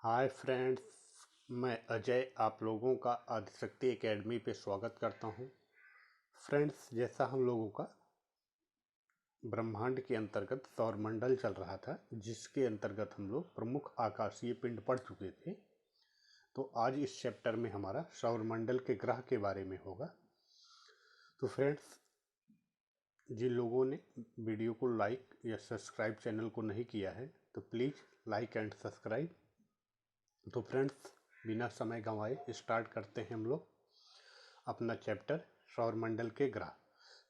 Hi friends, मैं अजय आप लोगों का आदिशक्ति एकेडमी पे स्वागत करता हूँ। फ्रेंड्स, जैसा हम लोगों का ब्रह्मांड के अंतर्गत सौरमंडल चल रहा था, जिसके अंतर्गत हम लोग प्रमुख आकाशीय पिंड पढ़ चुके थे, तो आज इस चैप्टर में हमारा सौरमंडल के ग्रह के बारे में होगा। तो फ्रेंड्स, जिन लोगों ने वीडियो को लाइक या सब्सक्राइब चैनल को नहीं किया है तो प्लीज़ लाइक एंड सब्सक्राइब। तो फ्रेंड्स, बिना समय गंवाए स्टार्ट करते हैं हम लोग अपना चैप्टर सौरमंडल के ग्रह।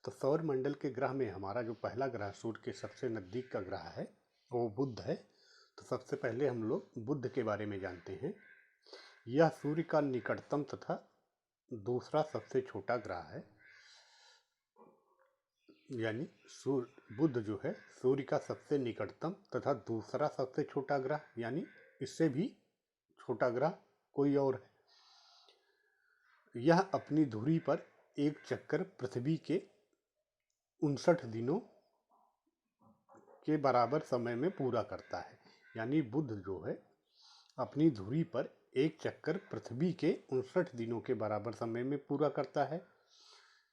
तो सौरमंडल के ग्रह में हमारा जो पहला ग्रह सूर्य के सबसे नज़दीक का ग्रह है वो बुध है। तो सबसे पहले हम लोग बुध के बारे में जानते हैं। यह सूर्य का निकटतम तथा दूसरा सबसे छोटा ग्रह है। यानी बुध जो है सूर्य का सबसे निकटतम तथा दूसरा सबसे छोटा ग्रह, यानी इससे भी छोटा ग्रह कोई और है। यह अपनी धुरी पर एक चक्कर पृथ्वी के 59 दिनों के बराबर समय में पूरा करता है। यानी बुध जो है अपनी धुरी पर एक चक्कर पृथ्वी के 59 दिनों के बराबर समय में पूरा करता है।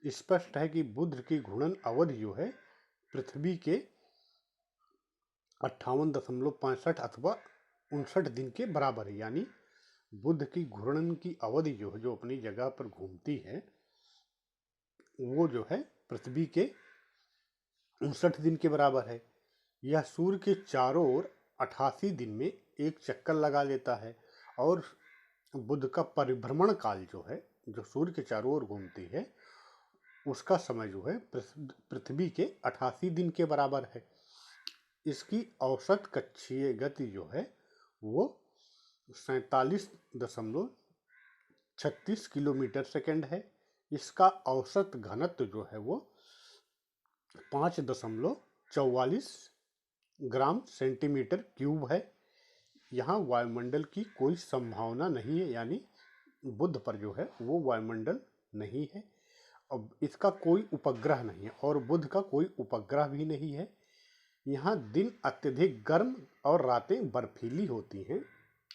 स्पष्ट है कि बुध की घूर्णन अवधि जो है पृथ्वी के 58.65 अथवा 59 दिन के बराबर है। यानी बुध की घूर्णन की अवधि जो है, जो अपनी जगह पर घूमती है, वो जो है पृथ्वी के 59 दिन के बराबर है। यह सूर्य के चारों ओर 88 दिन में एक चक्कर लगा लेता है और बुध का परिभ्रमण काल जो है, जो सूर्य के चारों ओर घूमती है, उसका समय जो है पृथ्वी के 88 दिन के बराबर है। इसकी औसत कक्षीय गति जो है वो 47.36 किलोमीटर सेकेंड है। इसका औसत घनत्व जो है वो 5.44 ग्राम सेंटीमीटर क्यूब है। यहाँ वायुमंडल की कोई संभावना नहीं है, यानी बुध पर जो है वो वायुमंडल नहीं है। अब इसका कोई उपग्रह नहीं है और बुध का कोई उपग्रह भी नहीं है। यहाँ दिन अत्यधिक गर्म और रातें बर्फीली होती हैं।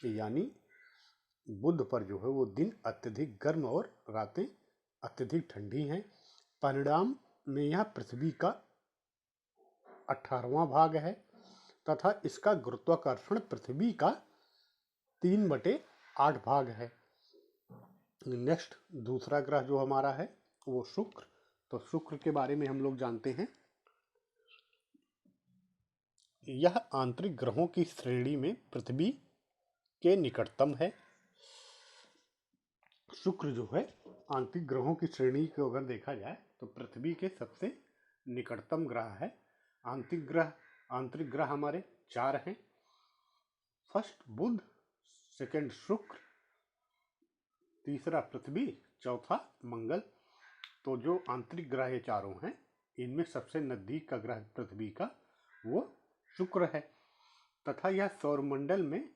यानी बुध पर जो है वो दिन अत्यधिक गर्म और रातें अत्यधिक ठंडी हैं। परिणाम में यह पृथ्वी का 18वां भाग है तथा इसका गुरुत्वाकर्षण पृथ्वी का 3/8 भाग है। नेक्स्ट दूसरा ग्रह जो हमारा है वो शुक्र। तो शुक्र के बारे में हम लोग जानते हैं। यह आंतरिक ग्रहों की श्रेणी में पृथ्वी के निकटतम है। शुक्र जो है आंतरिक ग्रहों की श्रेणी को अगर देखा जाए तो पृथ्वी के सबसे निकटतम ग्रह है। आंतरिक ग्रह हमारे 4 हैं। फर्स्ट बुध, सेकंड शुक्र, तीसरा पृथ्वी, चौथा मंगल। तो जो आंतरिक ग्रह ये चारों हैं, इनमें सबसे नजदीक का ग्रह पृथ्वी का वो शुक्र है तथा यह सौरमंडल में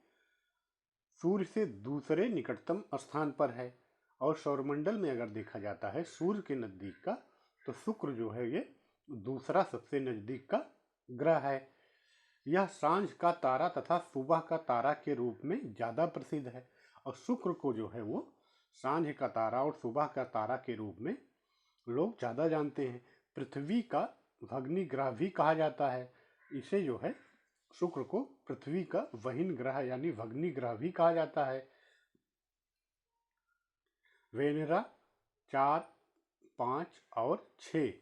सूर्य से दूसरे निकटतम स्थान पर है। और सौरमंडल में अगर देखा जाता है सूर्य के नजदीक का, तो शुक्र जो है ये दूसरा सबसे नजदीक का ग्रह है। यह सांझ का तारा तथा सुबह का तारा के रूप में ज्यादा प्रसिद्ध है और शुक्र को जो है वो सांझ का तारा और सुबह का तारा के रूप में लोग ज्यादा जानते हैं। पृथ्वी का भग्नी ग्रह भी कहा जाता है। इसे जो है शुक्र को पृथ्वी का वहीन ग्रह यानी भग्नी ग्रह भी कहा जाता है। वेनेरा 4, 5 और 6,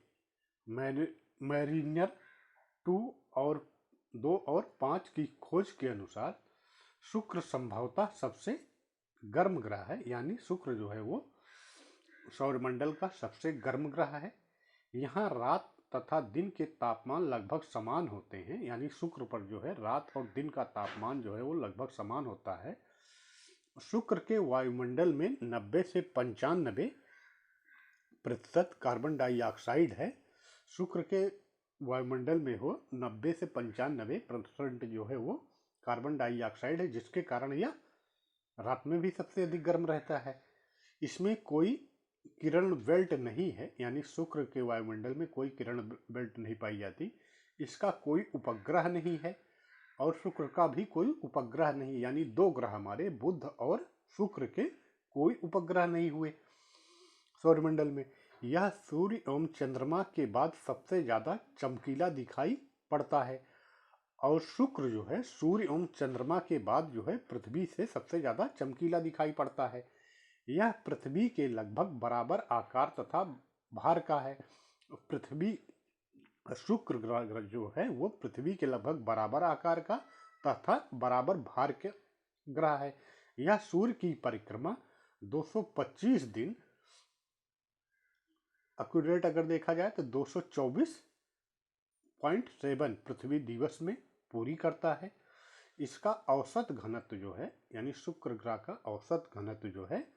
मैरिनियर 2 और 5 की खोज के अनुसार शुक्र संभवतः सबसे गर्म ग्रह है। यानी शुक्र जो है वो सौरमंडल का सबसे गर्म ग्रह है। यहाँ रात तथा दिन के तापमान लगभग समान होते हैं। यानी शुक्र पर जो है रात और दिन का तापमान जो है वो लगभग समान होता है। शुक्र के वायुमंडल में 90 से 95% कार्बन डाइऑक्साइड है। शुक्र के वायुमंडल में हो 90 से 95% जो है वो कार्बन डाइऑक्साइड है, जिसके कारण यह रात में भी सबसे अधिक गर्म रहता है। इसमें कोई किरण बेल्ट नहीं है, यानी शुक्र के वायुमंडल में कोई किरण बेल्ट नहीं पाई जाती। इसका कोई उपग्रह नहीं है और शुक्र का भी कोई उपग्रह नहीं, यानी दो ग्रह हमारे बुध और शुक्र के कोई उपग्रह नहीं हुए सौरमंडल में। यह सूर्य एवं चंद्रमा के बाद सबसे ज्यादा चमकीला दिखाई पड़ता है और शुक्र जो है सूर्य एवं चंद्रमा के बाद जो है पृथ्वी से सबसे ज्यादा चमकीला दिखाई पड़ता है। यह पृथ्वी के लगभग बराबर आकार तथा भार का है। पृथ्वी शुक्र ग्रह जो है वो पृथ्वी के लगभग बराबर आकार का तथा बराबर भार के ग्रह है। यह सूर्य की परिक्रमा 225 दिन, एक्यूरेट अगर देखा जाए तो 224.7 पृथ्वी दिवस में पूरी करता है। इसका औसत घनत्व जो है यानी शुक्र ग्रह का औसत घनत्व जो है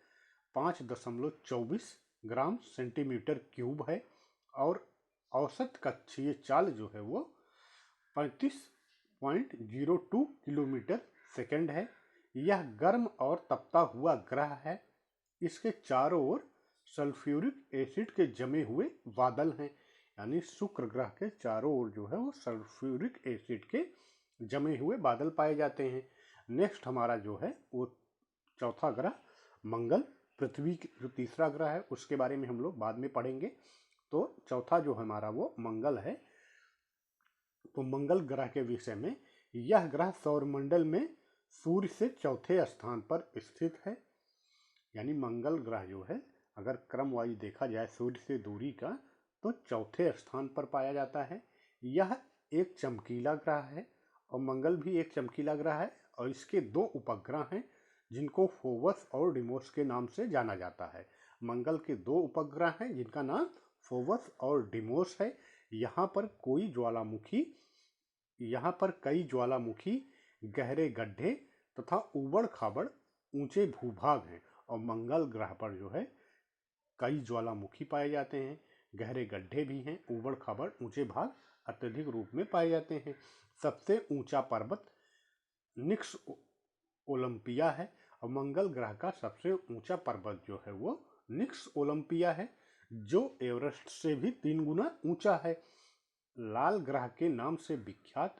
5.24 ग्राम सेंटीमीटर क्यूब है और औसत कक्षीय चाल जो है वो 35.02 किलोमीटर सेकंड है। यह गर्म और तपता हुआ ग्रह है। इसके चारों ओर सल्फ्यूरिक एसिड के जमे हुए बादल हैं, यानी शुक्र ग्रह के चारों ओर जो है वो सल्फ्यूरिक एसिड के जमे हुए बादल पाए जाते हैं। नेक्स्ट हमारा जो है वो चौथा ग्रह मंगल, पृथ्वी जो तीसरा ग्रह है उसके बारे में हम लोग बाद में पढ़ेंगे। तो चौथा जो हमारा वो मंगल है। तो मंगल ग्रह के विषय में, यह ग्रह सौरमंडल में सूर्य से चौथे स्थान पर स्थित है। यानी मंगल ग्रह जो है अगर क्रम वाइज देखा जाए सूर्य से दूरी का तो चौथे स्थान पर पाया जाता है। यह एक चमकीला ग्रह है और मंगल भी एक चमकीला ग्रह है और इसके दो उपग्रह हैं जिनको फोबस और डिमोस के नाम से जाना जाता है। मंगल के दो उपग्रह हैं जिनका नाम फोबस और डिमोस है। यहाँ पर कई ज्वालामुखी, गहरे गड्ढे तथा उबड़ खाबड़ ऊंचे भूभाग हैं और मंगल ग्रह पर जो है कई ज्वालामुखी पाए जाते हैं, गहरे गड्ढे भी हैं, उबड़ खाबड़ ऊंचे भाग अत्यधिक रूप में पाए जाते हैं। सबसे ऊंचा पर्वत निक्स ओलंपिया है और मंगल ग्रह का सबसे ऊंचा पर्वत जो है वो निक्स ओलंपिया है जो एवरेस्ट से भी 3 गुना ऊंचा है। लाल ग्रह के नाम से विख्यात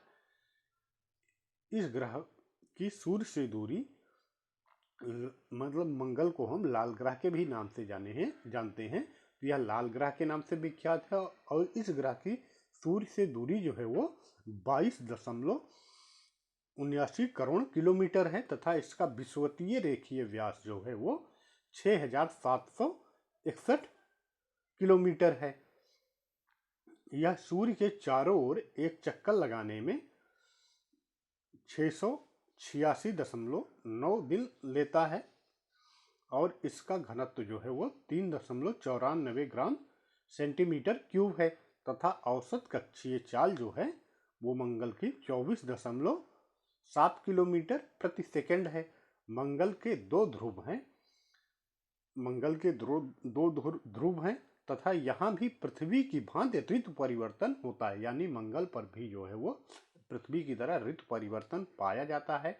इस ग्रह की सूर्य से दूरी, मतलब मंगल को हम लाल ग्रह के भी नाम से जानते हैं, तो यह लाल ग्रह के नाम से विख्यात है और इस ग्रह की सूर्य से दूरी जो है वो 22.79 करोड़ किलोमीटर है तथा इसका विषुवतीय रेखीय व्यास जो है वो 6761 किलोमीटर है। यह सूर्य के चारों ओर एक चक्कर लगाने में 686.9 दिन लेता है और इसका घनत्व जो है वो 3.94 ग्राम सेंटीमीटर क्यूब है तथा औसत कक्षीय चाल जो है वो मंगल की 24.7 किलोमीटर प्रति सेकंड है। मंगल के दो ध्रुव हैं तथा यहाँ भी पृथ्वी की भांति ऋतु परिवर्तन होता है, यानी मंगल पर भी जो है वो पृथ्वी की तरह ऋतु परिवर्तन पाया जाता है।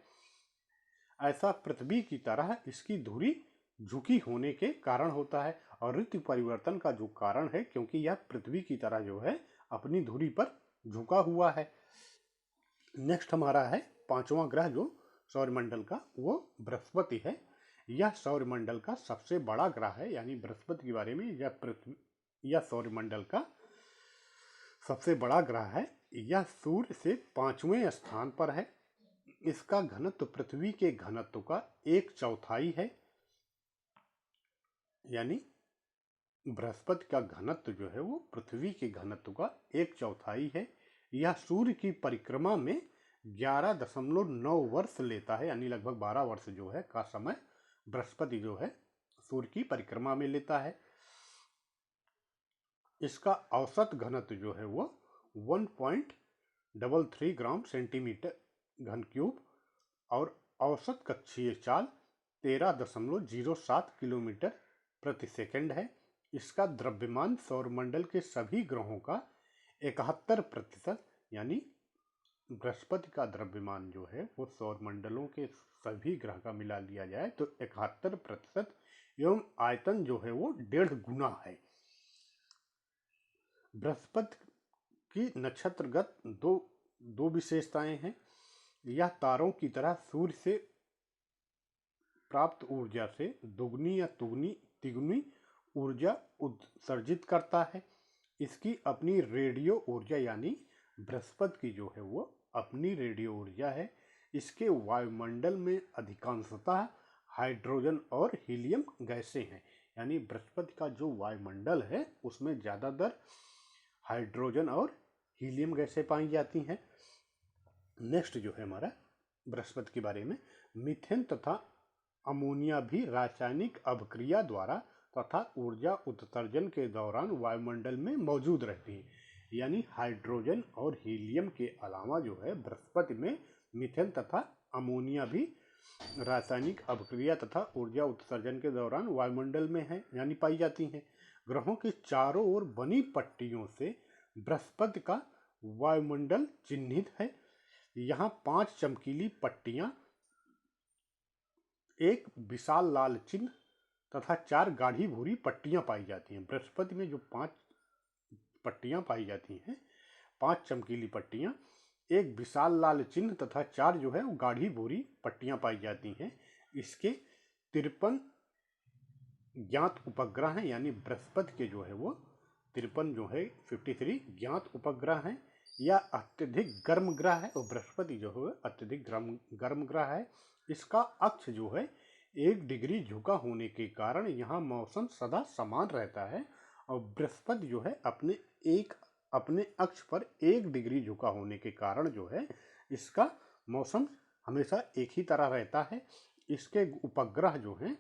ऐसा पृथ्वी की तरह इसकी धुरी झुकी होने के कारण होता है और ऋतु परिवर्तन का जो कारण है क्योंकि यह पृथ्वी की तरह जो है अपनी धुरी पर झुका हुआ है। नेक्स्ट हमारा है पांचवा ग्रह जो सौरमंडल का, वो बृहस्पति है। यह सौरमंडल का सबसे बड़ा ग्रह है, यानी बृहस्पति के बारे में यह सौरमंडल का सबसे बड़ा ग्रह है। यह सूर्य से 5वें स्थान पर है। इसका घनत्व पृथ्वी के घनत्व का 1/4 है, यानी बृहस्पति का घनत्व जो है वो पृथ्वी के घनत्व का 1/4 है। यह सूर्य की परिक्रमा में 11.9 वर्ष लेता है, यानी लगभग 12 वर्ष जो है का समय बृहस्पति जो है सूर्य की परिक्रमा में लेता है। इसका औसत घनत्व जो है वो 1.33 ग्राम सेंटीमीटर घन क्यूब और औसत कक्षीय चाल 13.07 किलोमीटर प्रति सेकंड है। इसका द्रव्यमान सौरमंडल के सभी ग्रहों का 71%, यानी बृहस्पति का द्रव्यमान जो है वो सौरमंडलों के सभी ग्रह का मिला लिया जाए तो 71% एवं आयतन जो है वो 1.5 गुना है। बृहस्पति की नक्षत्रगत दो विशेषताएं हैं। यह तारों की तरह सूर्य से प्राप्त ऊर्जा से दुगनी या तिगुनी ऊर्जा उत्सर्जित करता है। इसकी अपनी रेडियो ऊर्जा यानी बृहस्पति की जो है वो अपनी रेडियो ऊर्जा है। इसके वायुमंडल में अधिकांशतः हाइड्रोजन और हीलियम गैसें हैं। यानी बृहस्पति का जो वायुमंडल है उसमें ज़्यादातर हाइड्रोजन और हीलियम गैसें पाई जाती हैं। नेक्स्ट जो है हमारा बृहस्पति के बारे में, मीथेन तथा अमोनिया भी रासायनिक अभिक्रिया द्वारा तथा ऊर्जा उत्सर्जन के दौरान वायुमंडल में मौजूद रहती है। यानी हाइड्रोजन और हीलियम के अलावा जो है बृहस्पति में मीथेन तथा अमोनिया भी रासायनिक अभिक्रिया तथा ऊर्जा उत्सर्जन के दौरान वायुमंडल में है यानी पाई जाती हैं। ग्रहों के चारों ओर बनी पट्टियों से बृहस्पति का वायुमंडल चिन्हित है। यहाँ 5 चमकीली पट्टियां, एक विशाल लाल चिन्ह तथा 4 गाढ़ी भूरी पट्टियां पाई जाती हैं। बृहस्पति में जो 5 पट्टियां पाई जाती हैं, 5 चमकीली पट्टियां, एक विशाल लाल चिन्ह तथा 4 जो है वो गाढ़ी भूरी पट्टियां पाई जाती हैं। इसके 53 ज्ञात उपग्रह हैं। यानी बृहस्पति के जो है वो 53 जो है 53 ज्ञात उपग्रह हैं। यह अत्यधिक गर्म ग्रह है और बृहस्पति जो है अत्यधिक गर्म ग्रह है। इसका अक्ष जो है 1 डिग्री झुका होने के कारण यहाँ मौसम सदा समान रहता है। और बृहस्पति जो है अपने अक्ष पर 1 डिग्री झुका होने के कारण जो है इसका मौसम हमेशा एक ही तरह रहता है। इसके उपग्रह जो हैं,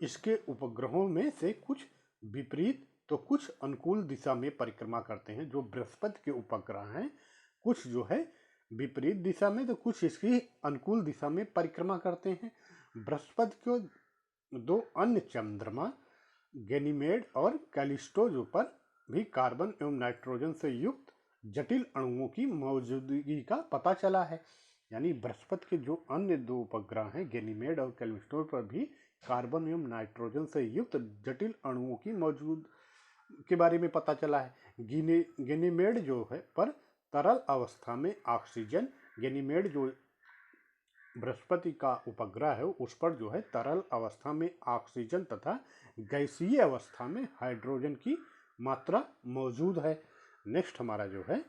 इसके उपग्रहों में से कुछ विपरीत तो कुछ अनुकूल दिशा में परिक्रमा करते हैं। जो बृहस्पति के उपग्रह हैं, कुछ जो है विपरीत दिशा में तो कुछ इसकी अनुकूल दिशा में परिक्रमा करते हैं। बृहस्पति को 2 अन्य चंद्रमा गैनीमेड और कैलिस्टो जो पर भी कार्बन एवं नाइट्रोजन से युक्त जटिल अणुओं की मौजूदगी का पता चला है। यानी बृहस्पति के जो अन्य 2 उपग्रह हैं गैनीमेड और कैलिस्टो पर भी कार्बन एवं नाइट्रोजन से युक्त जटिल अणुओं की मौजूद के बारे में पता चला है। गैनीमेड जो है पर तरल अवस्था में ऑक्सीजन, गैनीमेड जो बृहस्पति का उपग्रह है उस पर जो है तरल अवस्था में ऑक्सीजन तथा गैसीय अवस्था में हाइड्रोजन की मात्रा मौजूद है। नेक्स्ट हमारा जो है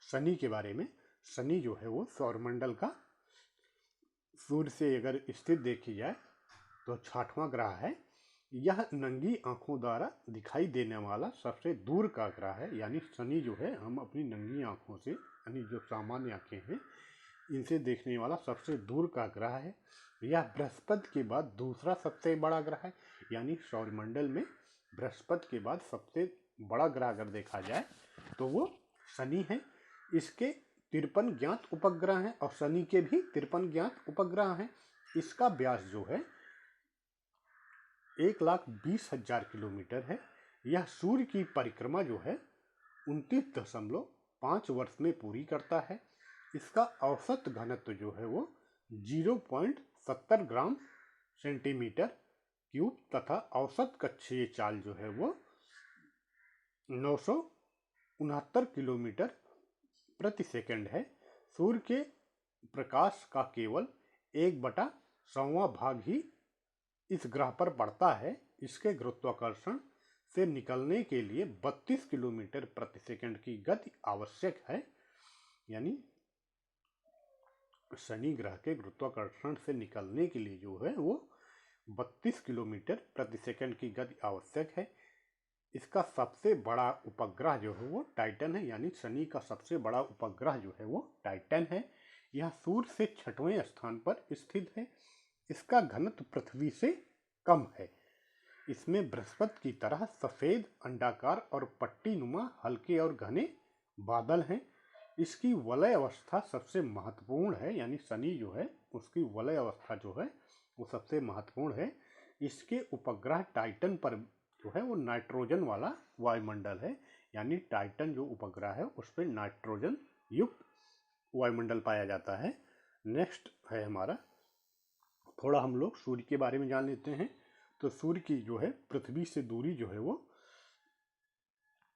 शनि के बारे में। शनि जो है वो सौरमंडल का सूर्य से अगर स्थित देखी जाए तो 6वां ग्रह है। यह नंगी आंखों द्वारा दिखाई देने वाला सबसे दूर का ग्रह है। यानी शनि जो है हम अपनी नंगी आंखों से, यानी जो सामान्य आंखें हैं, इनसे देखने वाला सबसे दूर का ग्रह है। यह बृहस्पति के बाद दूसरा सबसे बड़ा ग्रह है। यानी सौरमंडल में बृहस्पति के बाद सबसे बड़ा ग्रह अगर देखा जाए तो वो शनि है। इसके 53 ज्ञात उपग्रह हैं और शनि के भी 53 ज्ञात उपग्रह हैं। इसका व्यास जो है 1,20,000 किलोमीटर है। यह सूर्य की परिक्रमा जो है 29.5 वर्ष में पूरी करता है। इसका औसत घनत्व जो है वो 0.70 ग्राम सेंटीमीटर क्यूब तथा औसत कक्षीय चाल जो है वो 969 किलोमीटर प्रति सेकंड है। सूर्य के प्रकाश का केवल 1/100वां भाग ही इस ग्रह पर पड़ता है। इसके गुरुत्वाकर्षण से निकलने के लिए 32 किलोमीटर प्रति सेकंड की गति आवश्यक है। यानी शनि ग्रह के गुरुत्वाकर्षण से निकलने के लिए जो है वो 32 किलोमीटर प्रति सेकंड की गति आवश्यक है। इसका सबसे बड़ा उपग्रह जो है वो टाइटन है। यानी शनि का सबसे बड़ा उपग्रह जो है वो टाइटन है। यह सूर्य से 6वें स्थान पर स्थित है। इसका घनत्व पृथ्वी से कम है। इसमें बृहस्पति की तरह सफ़ेद अंडाकार और पट्टीनुमा हल्के और घने बादल हैं। इसकी वलय अवस्था सबसे महत्वपूर्ण है। यानी शनि जो है उसकी वलय अवस्था जो है वो सबसे महत्वपूर्ण है। इसके उपग्रह टाइटन पर जो है वो नाइट्रोजन वाला वायुमंडल है। यानी टाइटन जो उपग्रह है उस पर नाइट्रोजन युक्त वायुमंडल पाया जाता है। नेक्स्ट है हमारा थोड़ा हम लोग सूर्य के बारे में जान लेते हैं। तो सूर्य की जो है पृथ्वी से दूरी जो है वो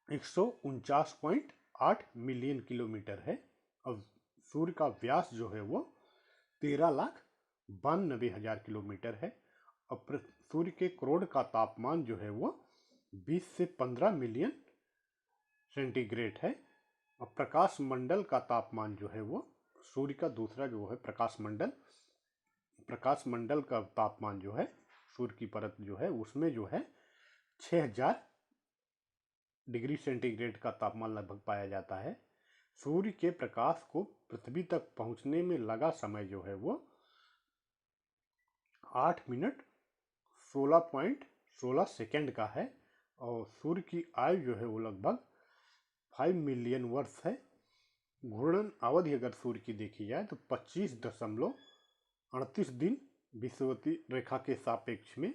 149.8 मिलियन किलोमीटर है। और सूर्य का व्यास जो है वो 13,92,000 किलोमीटर है। और सूर्य के क्रोड का तापमान जो है वो 20 से 15 मिलियन सेंटीग्रेड है। और प्रकाश मंडल का तापमान जो है वो सूर्य का दूसरा जो है प्रकाश मंडल का तापमान जो है सूर्य की परत जो है उसमें जो है 6000 डिग्री सेंटीग्रेड का तापमान लगभग पाया जाता है। सूर्य के प्रकाश को पृथ्वी तक पहुंचने में लगा समय जो है वो 8 मिनट 16.16 सेकेंड का है। और सूर्य की आयु जो है वो लगभग 5 मिलियन वर्ष है। घूर्णन अवधि अगर सूर्य की देखी जाए तो 25.38 दिन विषुवती रेखा के सापेक्ष में,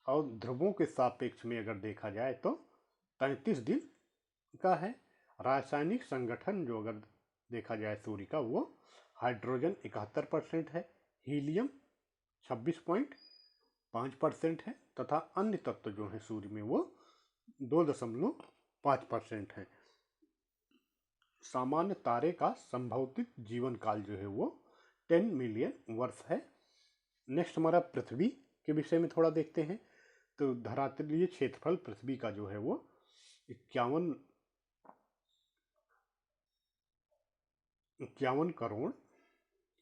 और ध्रुवों के सापेक्ष में अगर देखा जाए तो 33 दिन का है। रासायनिक संगठन जो अगर देखा जाए सूर्य का वो हाइड्रोजन 71% है, हीलियम 26.5% है तथा अन्य तत्व जो है सूर्य में वो 2.5% है। सामान्य तारे का संभवित जीवन काल जो है वो 10 मिलियन वर्ष है। नेक्स्ट हमारा पृथ्वी के विषय में थोड़ा देखते हैं। तो धरातलीय क्षेत्रफल पृथ्वी का जो है वो 51 करोड़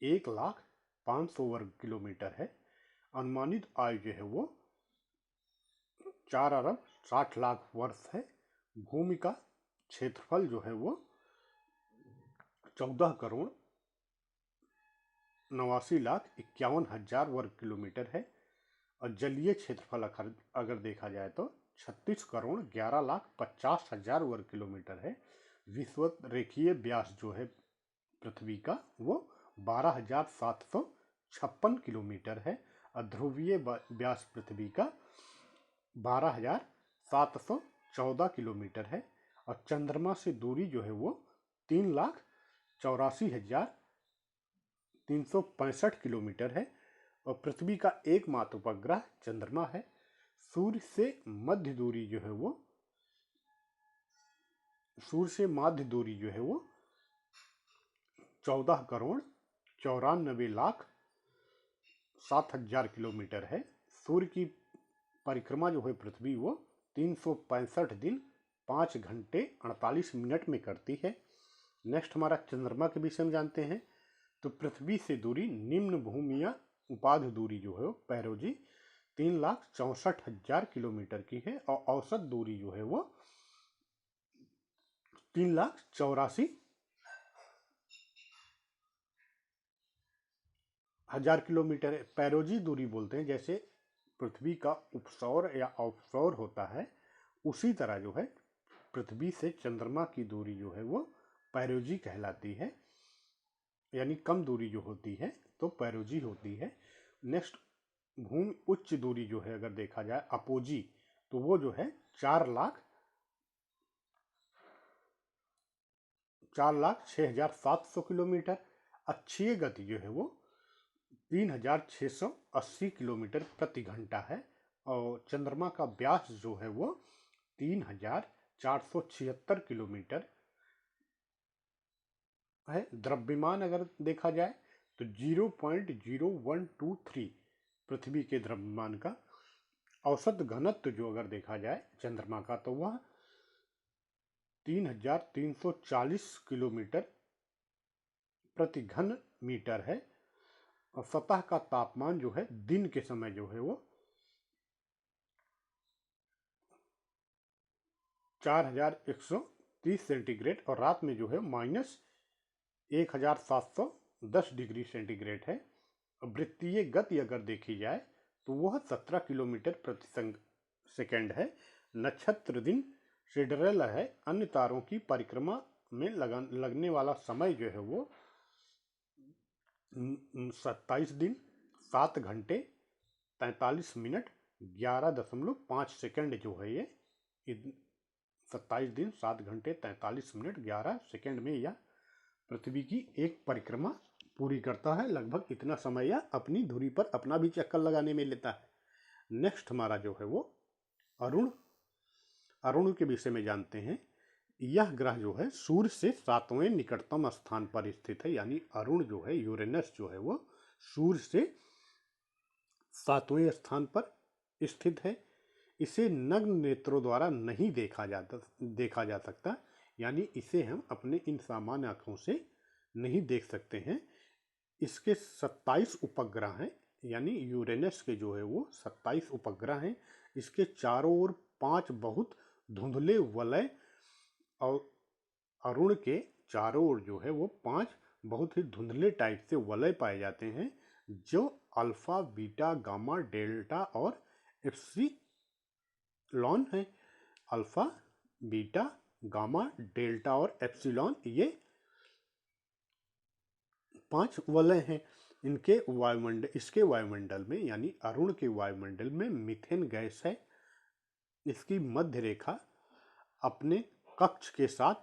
1,05,00,000 वर्ग किलोमीटर है। अनुमानित आयु जो है वो 4 अरब 60 लाख वर्ष है। भूमि का क्षेत्रफल जो है वो 14 करोड़ 89,51,000 वर्ग किलोमीटर है। और जलीय क्षेत्रफल अगर देखा जाए तो 36 करोड़ 11,50,000 वर्ग किलोमीटर है। विषुवत रेखीय व्यास जो है पृथ्वी का वो 12,756 किलोमीटर है। और ध्रुवीय व्यास पृथ्वी का 12,714 किलोमीटर है। और चंद्रमा से दूरी जो है वो 3,84,365 किलोमीटर है। और पृथ्वी का एकमात्र उपग्रह चंद्रमा है। सूर्य से माध्य दूरी जो है वो 14 करोड़ 94,07,000 किलोमीटर है। सूर्य की परिक्रमा जो है पृथ्वी वो 365 दिन 5 घंटे 48 मिनट में करती है। नेक्स्ट हमारा चंद्रमा के विषय में जानते हैं। तो पृथ्वी से दूरी निम्न भूमिया उपाध दूरी जो है पैरोजी 3,64,000 किलोमीटर की है। और औसत दूरी जो है वो 3,84,000 किलोमीटर है। पैरोजी दूरी बोलते हैं जैसे पृथ्वी का उपसौर या अवसौर होता है, उसी तरह जो है पृथ्वी से चंद्रमा की दूरी जो है वो पैरोजी कहलाती है। यानी कम दूरी जो होती है तो पैरोजी होती है। नेक्स्ट भूमि उच्च दूरी जो है अगर देखा जाए अपोजी, तो वो जो है 4,06,700 किलोमीटर। अक्षीय गति जो है वो 3,680 किलोमीटर प्रति घंटा है। और चंद्रमा का व्यास जो है वो 3,476 किलोमीटर है। द्रव्यमान अगर देखा जाए तो 0.0123 पृथ्वी के द्रव्यमान का। औसत घनत्व जो अगर देखा जाए चंद्रमा का तो वह 3,340 किलोमीटर प्रति घन मीटर है। और सतह का तापमान जो है दिन के समय जो है वो 4,130 सेंटीग्रेड और रात में जो है -1,710 डिग्री सेंटीग्रेड है। वृत्तीय गति अगर देखी जाए तो वह 17 किलोमीटर प्रति सेकेंड है। नक्षत्र दिन सिंड्रेला है। अन्य तारों की परिक्रमा में लगने वाला समय जो है वो 27 दिन 7 घंटे 43 मिनट 11.5 सेकेंड जो है ये 27 दिन 7 घंटे 43 मिनट 11 सेकेंड में यह पृथ्वी की एक परिक्रमा पूरी करता है। लगभग इतना समय यह अपनी धुरी पर अपना भी चक्कर लगाने में लेता है। नेक्स्ट हमारा जो है वो अरुण अरुण के विषय में जानते हैं। यह ग्रह जो है सूर्य से 7वें निकटतम स्थान पर स्थित है, यानी अरुण जो है, यूरेनस जो है वो सूर्य से 7वें स्थान पर स्थित है। इसे नग्न नेत्रों द्वारा नहीं देखा जा सकता, यानी इसे हम अपने इन सामान्य आंखों से नहीं देख सकते हैं। इसके 27 उपग्रह हैं, यानी यूरेनस के जो है वो 27 उपग्रह हैं। इसके चारों ओर 5 बहुत धुंधले वलय और अरुण के चारों ओर जो है वो 5 बहुत ही धुंधले टाइप से वलय पाए जाते हैं, जो अल्फा, बीटा, गामा, डेल्टा और एप्सिलॉन है। अल्फा, बीटा, गामा, डेल्टा और एप्सिलॉन, ये 5 वलय हैं। इसके वायुमंडल में, यानी अरुण के वायुमंडल में मीथेन गैस है। इसकी मध्य रेखा अपने कक्ष के साथ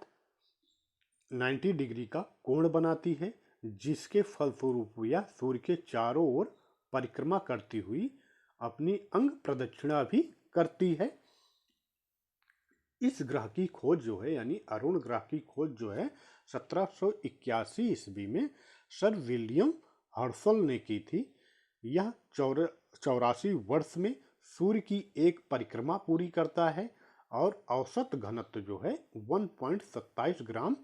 90 डिग्री का कोण बनाती है, जिसके फलस्वरूप यह सूर्य के चारों ओर परिक्रमा करती हुई अपनी अंग प्रदक्षिणा भी करती है। इस ग्रह की खोज जो है, यानी अरुण ग्रह की खोज जो है 1781 ईस्वी में सर विलियम हर्शल ने की थी। यह 84 वर्ष में सूर्य की एक परिक्रमा पूरी करता है और औसत घनत्व जो है 1.27 ग्राम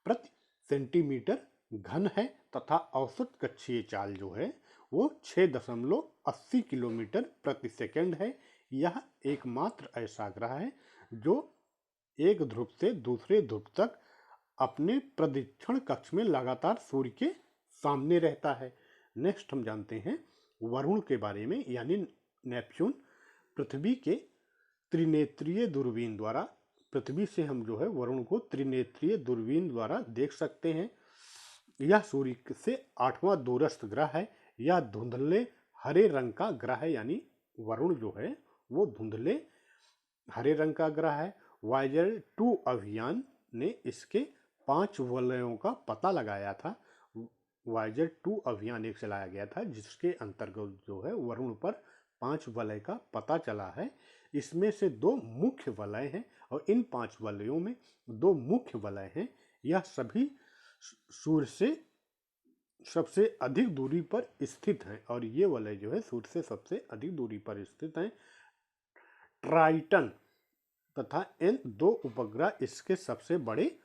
प्रति सेंटीमीटर घन है, तथा औसत कक्षीय चाल जो है वो 6.80 किलोमीटर प्रति सेकंड है। यह एकमात्र ऐसा ग्रह है जो एक ध्रुव से दूसरे ध्रुव तक अपने प्रदक्षिण कक्ष में लगातार सूर्य के सामने रहता है। नेक्स्ट हम जानते हैं वरुण के बारे में, यानी नेपच्यून। पृथ्वी के त्रिनेत्रीय दूरबीन द्वारा, पृथ्वी से हम जो है वरुण को त्रिनेत्रीय दूरबीन द्वारा देख सकते हैं। यह सूर्य से 8वां दूरस्थ ग्रह है। यह धुंधले हरे रंग का ग्रह है, यानी वरुण जो है वो धुंधले हरे रंग का ग्रह है। वायेजर 2 अभियान ने इसके 5 वलयों का पता लगाया था। वायेजर 2 अभियान एक चलाया गया था, जिसके अंतर्गत जो है वरुण पर 5 वलय का पता चला है। इसमें से 2 मुख्य वलय हैं और इन 5 वलयों में 2 मुख्य वलय हैं। यह सभी सूर्य से सबसे अधिक दूरी पर स्थित हैं और ये वलय जो है सूर्य से सबसे अधिक दूरी पर स्थित हैं। ट्राइटन तथा एन 2 उपग्रह इसके सबसे बड़े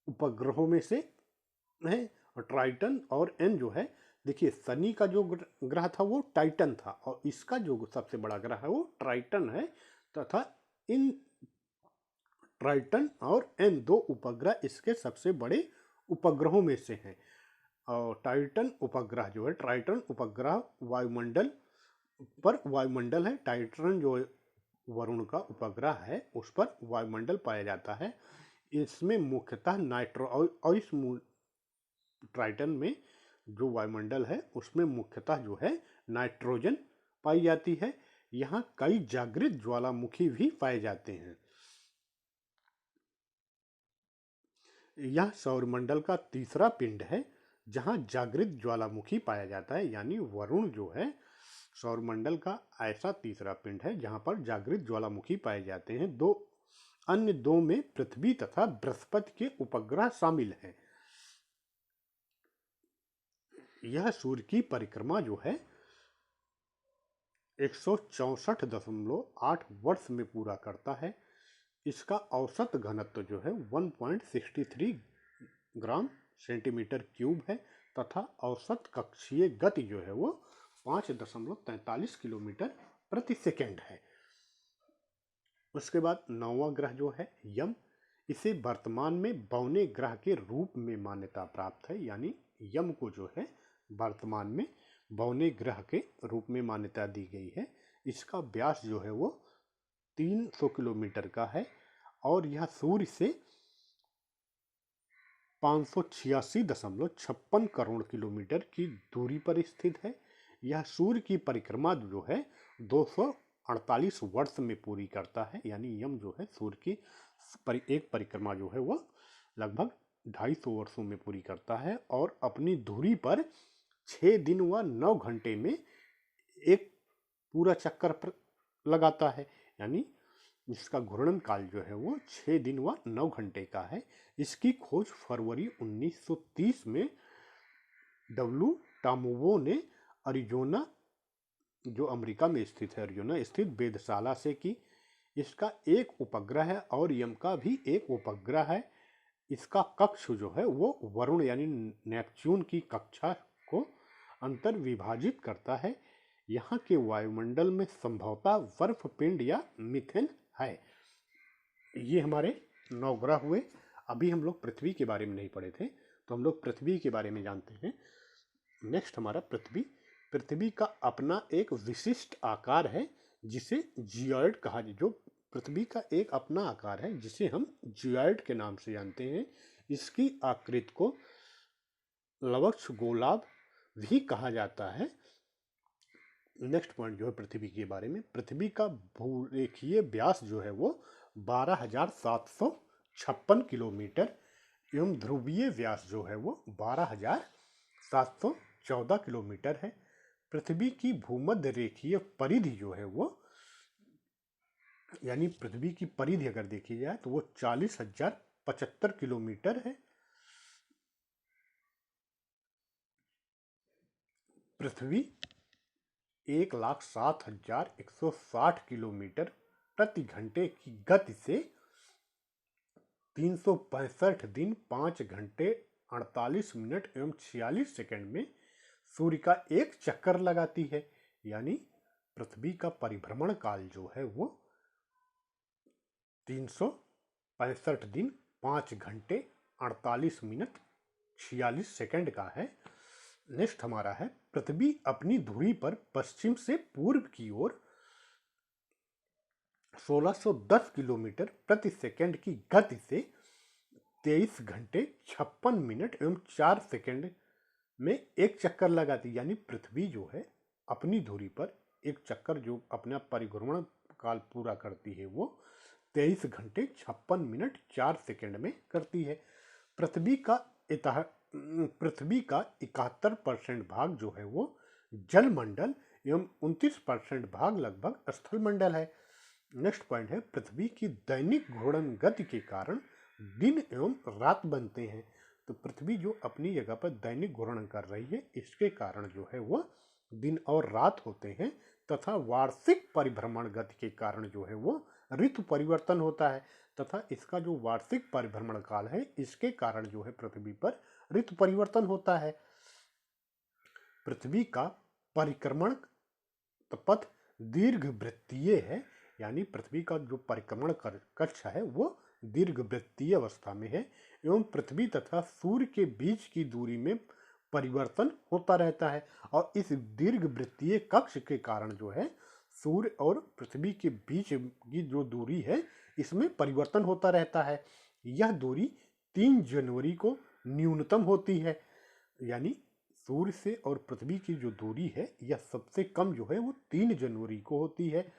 उपग्रहों में से हैं। और ट्राइटन और एन जो है, देखिए शनि का जो ग्रह था वो टाइटन था और इसका जो सबसे बड़ा ग्रह है वो ट्राइटन है, तथा इन ट्राइटन और एन 2 उपग्रह इसके सबसे बड़े उपग्रहों में से हैं। और टाइटन उपग्रह जो है, ट्राइटन उपग्रह वायुमंडल है। टाइटन जो वरुण का उपग्रह है उस पर वायुमंडल पाया जाता है। इसमें मुख्यतः नाइट्रो और इस ट्राइटन में जो वायुमंडल है उसमें मुख्यतः जो है नाइट्रोजन पाई जाती है। यहाँ कई जागृत ज्वालामुखी भी पाए जाते हैं। यह सौरमंडल का तीसरा पिंड है जहाँ जागृत ज्वालामुखी पाया जाता है, यानी वरुण जो है सौरमंडल का ऐसा तीसरा पिंड है जहाँ पर जागृत ज्वालामुखी पाए जाते हैं। अन्य दो में पृथ्वी तथा बृहस्पति के उपग्रह शामिल हैं। यह सूर्य की परिक्रमा जो है 164.8 वर्ष में पूरा करता है। इसका औसत घनत्व जो है 1.63 ग्राम सेंटीमीटर क्यूब है तथा औसत कक्षीय गति जो है वो 5.43 किलोमीटर प्रति सेकंड है। उसके बाद 9वां ग्रह जो है यम, इसे वर्तमान में बौने ग्रह के रूप में मान्यता प्राप्त है, यानी यम को जो है वर्तमान में बौने ग्रह के रूप में मान्यता दी गई है। इसका व्यास जो है वो 300 किलोमीटर का है और यह सूर्य से 586.56 करोड़ किलोमीटर की दूरी पर स्थित है। यह सूर्य की परिक्रमा जो है 248 वर्ष में पूरी करता है, यानी यम जो है सूर्य की एक परिक्रमा जो है वो लगभग 250 वर्षों में पूरी करता है और अपनी धुरी पर 6 दिन व 9 घंटे में एक पूरा चक्कर लगाता है। यानी इसका घूर्णन काल जो है वो 6 दिन व 9 घंटे का है। इसकी खोज फरवरी 1930 में डब्ल्यू टामुवो ने अरिजोना, जो अमेरिका में स्थित है, अरिजोना स्थित वेधशाला से की। इसका एक उपग्रह है और यम का भी एक उपग्रह है। इसका कक्ष जो है वो वरुण यानी नेपच्यून की कक्षा को अंतर विभाजित करता है। यहाँ के वायुमंडल में संभवतः बर्फ पिंड या मीथेन है। ये हमारे 9 ग्रह हुए। अभी हम लोग पृथ्वी के बारे में नहीं पढ़े थे, तो हम लोग पृथ्वी के बारे में जानते हैं। नेक्स्ट हमारा पृथ्वी। पृथ्वी का अपना एक विशिष्ट आकार है जिसे जियोइड कहा जाए। जो पृथ्वी का एक अपना आकार है जिसे हम जियोइड के नाम से जानते हैं। इसकी आकृति को लवक्ष गोलाभ भी कहा जाता है। नेक्स्ट पॉइंट जो है पृथ्वी के बारे में, पृथ्वी का भूरेखीय व्यास जो है वो 12,756 किलोमीटर एवं ध्रुवीय व्यास जो है वो 12,714 किलोमीटर है। पृथ्वी की भूमध्य रेखीय परिधि जो है वो, यानी पृथ्वी की परिधि अगर देखी जाए तो वो 40,075 किलोमीटर है। पृथ्वी 1,07,160 किलोमीटर प्रति घंटे की गति से 365 दिन 5 घंटे 48 मिनट एवं 46 सेकंड में सूर्य का एक चक्कर लगाती है। यानी पृथ्वी का परिभ्रमण काल जो है वो 365 दिन 5 घंटे 48 मिनट 46 सेकंड का है। नेक्स्ट हमारा है, पृथ्वी अपनी धुरी पर पश्चिम से पूर्व की ओर 1610 किलोमीटर प्रति सेकंड की गति से 23 घंटे 56 मिनट एवं 4 सेकंड में एक चक्कर लगाती। यानी पृथ्वी जो है अपनी धुरी पर एक चक्कर जो अपना परिभ्रमण काल पूरा करती है वो 23 घंटे 56 मिनट 4 सेकंड में करती है। पृथ्वी का 71% भाग जो है वो जलमंडल एवं 29% भाग लगभग स्थलमंडल है। नेक्स्ट पॉइंट है, पृथ्वी की दैनिक घूर्णन गति के कारण दिन एवं रात बनते हैं। तो पृथ्वी जो अपनी जगह पर दैनिक घूर्णन कर रही है, इसके कारण जो है वो दिन और रात होते हैं, तथा वार्षिक परिभ्रमण गति के कारण जो है वो ऋतु परिवर्तन होता है, तथा इसका जो वार्षिक परिभ्रमण काल है इसके कारण जो है पृथ्वी पर ऋतु परिवर्तन होता है। पृथ्वी का परिक्रमण पथ दीर्घवृत्तीय है। यानी पृथ्वी का जो परिक्रमण कक्ष है वो दीर्घवृत्तीय अवस्था में है एवं पृथ्वी तथा सूर्य के बीच की दूरी में परिवर्तन होता रहता है। और इस दीर्घवृत्तीय कक्ष के कारण जो है सूर्य और पृथ्वी के बीच की जो दूरी है इसमें परिवर्तन होता रहता है। यह दूरी 3 जनवरी को न्यूनतम होती है। यानी सूर्य से और पृथ्वी की जो दूरी है यह सबसे कम जो है वो 3 जनवरी को होती है,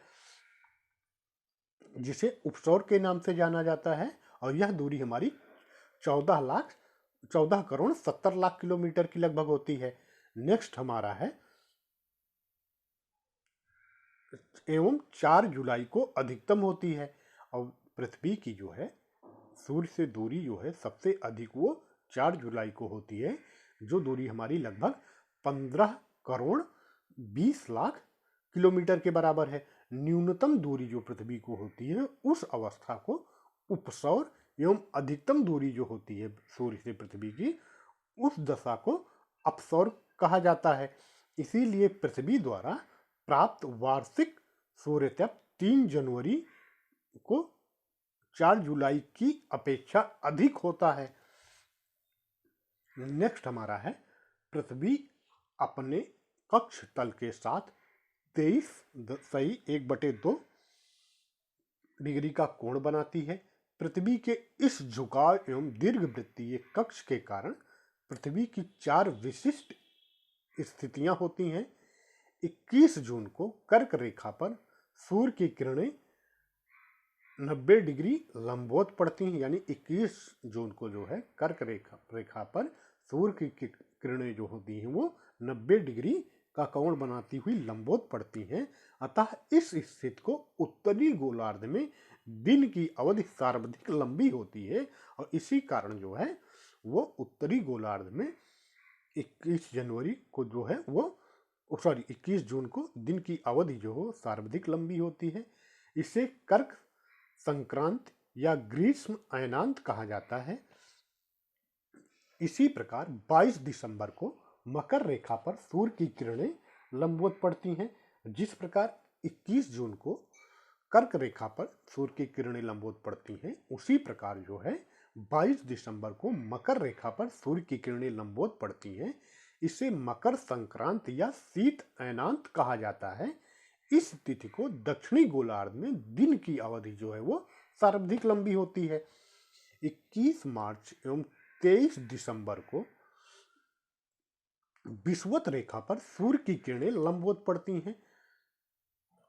जिसे उपसौर के नाम से जाना जाता है। और यह दूरी हमारी 14 करोड़ 70 लाख किलोमीटर की लगभग होती है। नेक्स्ट हमारा है, एवं 4 जुलाई को अधिकतम होती है। और पृथ्वी की जो है सूर्य से दूरी जो है सबसे अधिक वो 4 जुलाई को होती है, जो दूरी हमारी लगभग 15 करोड़ 20 लाख किलोमीटर के बराबर है। न्यूनतम दूरी जो पृथ्वी को होती है उस अवस्था को उपसौर एवं अधिकतम दूरी जो होती है सूर्य से पृथ्वी की उस दशा को अपसौर कहा जाता है। इसीलिए पृथ्वी द्वारा प्राप्त वार्षिक सूर्यताप 3 जनवरी को 4 जुलाई की अपेक्षा अधिक होता है। नेक्स्ट हमारा है, पृथ्वी अपने कक्ष तल के साथ 23.1/2 डिग्री का कोण बनाती है। पृथ्वी के इस झुकाव एवं दीर्घवृत्तीय कक्ष के कारण पृथ्वी की 4 विशिष्ट स्थितियां होती हैं। 21 जून को कर्क रेखा पर सूर्य की किरणें 90 डिग्री लंबवत पड़ती हैं, यानी 21 जून को जो है कर्क रेखा पर सूर्य की किरणें जो होती हैं वो 90 डिग्री का कोण बनाती हुई लंबवत पड़ती हैं। अतः इस स्थिति को उत्तरी गोलार्ध में दिन की अवधि सर्वाधिक लंबी होती है और इसी कारण जो है वो उत्तरी गोलार्ध में 21 जनवरी को जो है वो 21 जून को दिन की अवधि जो हो सर्वाधिक लंबी होती है। इसे कर्क संक्रांत या ग्रीष्म अयनांत कहा जाता है। इसी प्रकार 22 दिसंबर को मकर रेखा पर सूर्य की किरणें लंबवत पड़ती हैं। जिस प्रकार 21 जून को कर्क रेखा पर सूर्य की किरणें लंबवत पड़ती हैं, उसी प्रकार जो है 22 दिसंबर को मकर रेखा पर सूर्य की किरणें लंबवत पड़ती हैं। इसे मकर संक्रांत या शीत अयनांत कहा जाता है। इस तिथि को दक्षिणी गोलार्ध में दिन की अवधि जो है वो सर्वाधिक लंबी होती है। 21 मार्च एवं 23 दिसंबर को विषुवत रेखा पर सूर्य की किरणें लंबवत पड़ती हैं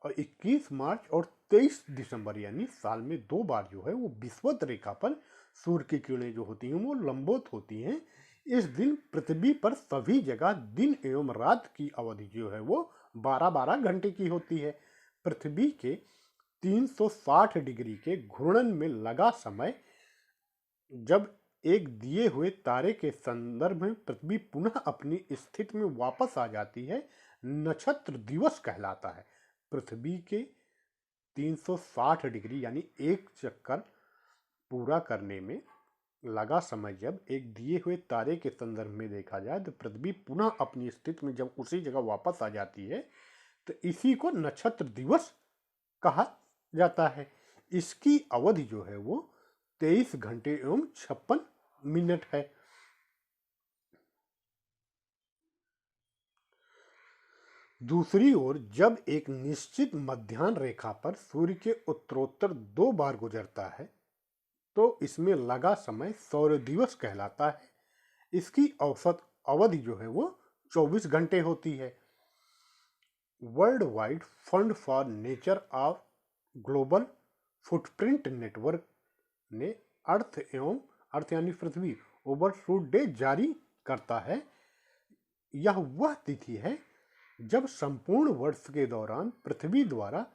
और 21 मार्च और 23 दिसंबर यानी साल में 2 बार जो है वो विषुवत रेखा पर सूर्य की किरणें जो होती हैं वो लंबवत होती हैं। इस दिन पृथ्वी पर सभी जगह दिन एवं रात की अवधि जो है वो 12-12 घंटे की होती है। पृथ्वी के 360 डिग्री के घूर्णन में लगा समय जब एक दिए हुए तारे के संदर्भ में पृथ्वी पुनः अपनी स्थिति में वापस आ जाती है, नक्षत्र दिवस कहलाता है। पृथ्वी के 360 डिग्री यानी एक चक्कर पूरा करने में लगा समय जब एक दिए हुए तारे के संदर्भ में देखा जाए तो पृथ्वी पुनः अपनी स्थिति में जब उसी जगह वापस आ जाती है तो इसी को नक्षत्र दिवस कहा जाता है। इसकी अवधि जो है वो 23 घंटे एवं 56 मिनट है। दूसरी ओर जब एक निश्चित मध्याह्न रेखा पर सूर्य के उत्तरोत्तर 2 बार गुजरता है तो इसमें लगा समय सौर दिवस कहलाता है। इसकी औसत अवधि जो है वो 24 घंटे होती है। World wide fund for nature of global footprint network ने अर्थ यानी पृथ्वी ओवरशूट डे जारी करता है। यह वह तिथि है जब संपूर्ण वर्ष के दौरान पृथ्वी द्वारा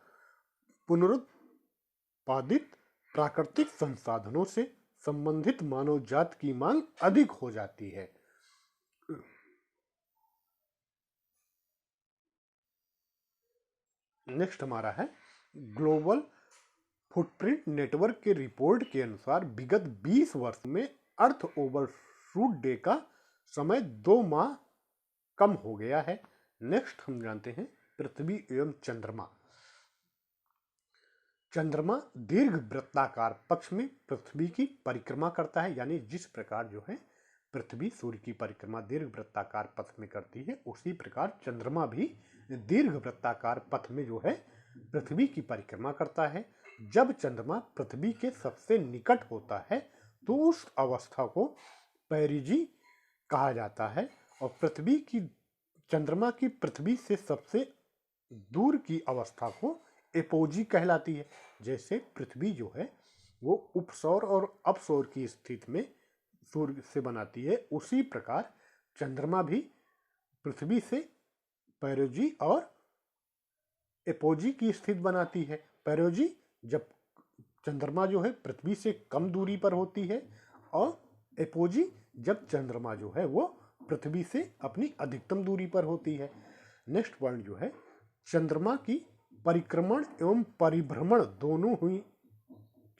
पुनरुत्पादित प्राकृतिक संसाधनों से संबंधित मानव जाति की मांग अधिक हो जाती है। नेक्स्ट हमारा है ग्लोबल फुटप्रिंट नेटवर्क के रिपोर्ट के अनुसार विगत 20 वर्ष में अर्थ ओवरशूट डे का समय 2 माह कम हो गया है। नेक्स्ट हम जानते हैं पृथ्वी एवं चंद्रमा। चंद्रमा दीर्घ वृत्ताकार पक्ष में पृथ्वी की परिक्रमा करता है, यानी जिस प्रकार जो है पृथ्वी सूर्य की परिक्रमा दीर्घ वृत्ताकार पथ में करती है, उसी प्रकार चंद्रमा भी दीर्घ वृत्ताकार पथ में जो है पृथ्वी की परिक्रमा करता है। जब चंद्रमा पृथ्वी के सबसे निकट होता है तो उस अवस्था को पेरिजी कहा जाता है और चंद्रमा की पृथ्वी से सबसे दूर की अवस्था को एपोजी कहलाती है। जैसे पृथ्वी जो है वो उपसौर और अपसौर की स्थिति में सूर्य से बनाती है, उसी प्रकार चंद्रमा भी पृथ्वी से पेरिजी और एपोजी की स्थिति बनाती है। पेरिजी जब चंद्रमा जो है पृथ्वी से कम दूरी पर होती है और एपोजी जब चंद्रमा जो है वो पृथ्वी से अपनी अधिकतम दूरी पर होती है। नेक्स्ट पॉइंट जो है चंद्रमा की परिक्रमण एवं परिभ्रमण दोनों हुई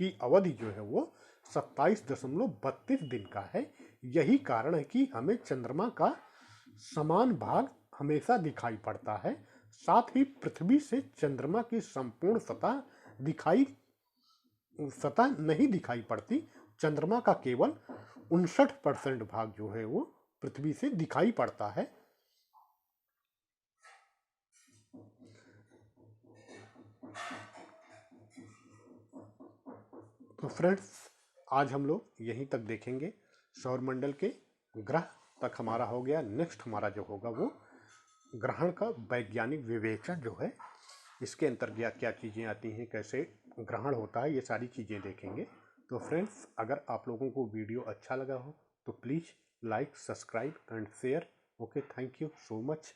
की अवधि जो है वो 27.32 दिन का है। यही कारण है कि हमें चंद्रमा का समान भाग हमेशा दिखाई पड़ता है। साथ ही पृथ्वी से चंद्रमा की संपूर्ण सतह नहीं दिखाई पड़ती। चंद्रमा का केवल 59% भाग जो है वो पृथ्वी से दिखाई पड़ता है। तो फ्रेंड्स आज हम लोग यहीं तक देखेंगे। सौरमंडल के ग्रह तक हमारा हो गया। नेक्स्ट हमारा जो होगा वो ग्रहण का वैज्ञानिक विवेचन जो है, इसके अंतर्गत क्या चीज़ें आती हैं, कैसे ग्रहण होता है, ये सारी चीज़ें देखेंगे। तो फ्रेंड्स, अगर आप लोगों को वीडियो अच्छा लगा हो तो please like, subscribe and share. Okay, thank you so much.